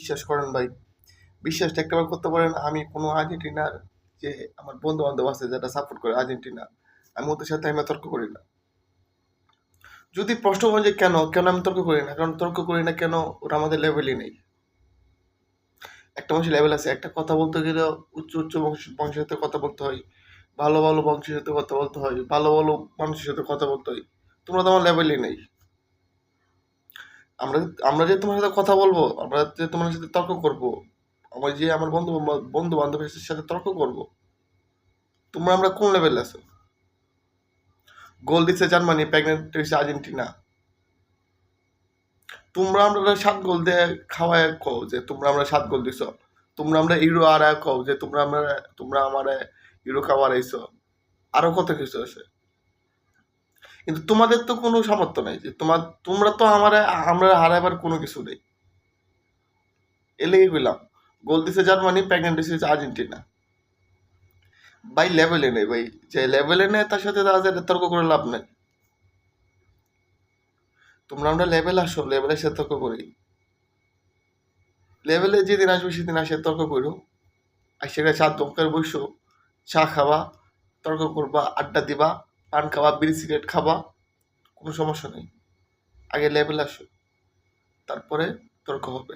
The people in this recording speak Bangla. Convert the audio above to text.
বিশ্বাস করেন ভাই, বিশ্বাসটা একটাবার করতে পারেন। আমি কোনো আর্জেন্টিনার যে আমার বন্ধু বান্ধব আছে যারা সাপোর্ট করে আর্জেন্টিনা, আমি ওদের সাথে আমি তর্ক করি না। যদি প্রশ্ন করেন যে কেন কেন আমি তর্ক করি না, কারণ তর্ক করি না কেন, ওরা আমাদের লেভেলই নেই। একটা মানুষের লেভেল আছে, একটা কথা বলতে গেলে উচ্চ উচ্চ বংশের সাথে কথা বলতে হয়, ভালো ভালো বংশের সাথে কথা বলতে হয়, ভালো ভালো মানুষের সাথে কথা বলতে হয়। তোমরা তো আমার লেভেলই নেই। আমরা আমরা যে তোমার সাথে কথা বলবো, আমরা যে তোমার সাথে তর্ক করব, আমার যে আমার বন্ধু বান্ধবের সাথে তর্ক করব, তোমরা আমরা কোন লেভেলে আছো? গোল দিচ্ছে জার্মানি, প্রেগনেন্ট হয়েছে আর্জেন্টিনা। তোমরা আমরা 7 গোল দিয়ে খাওয়ায় কও যে তোমরা আমরা 7 গোল দিছো। তোমরা আমরা ইউরো আর কও যে তোমরা আমার ইউরো খাওয়াইছো। আরো কত কিছু আছে। কিন্তু তোমাদের তো কোনো সামর্থ্য নাই যে তোমরা তো আমরা হারাইবার কোনো কিছু নেই। এ লেগে কইলাম গোল দিছে জার্মানি, প্রেগনেন্ট হয়েছে আর্জেন্টিনা। ভাই লেভেলে নেই ভাই, যে লেভেলে নেই তার সাথে তাদের তর্ক করে লাভ নাই। তোমরা আমরা লেভেল আসো, লেভেলের সাথে তর্ক করি। লেভেলে যেদিন আসবে সেদিন আসে তর্ক করো। আর সেখানে 7 দমকার বসো, চা খাবা, তর্ক করবা, আড্ডা দিবা, পান খাবা, বিড়ি সিগারেট খাবা, কোনো সমস্যা নেই। আগে লেভেল আসো, তারপরে তর্ক হবে।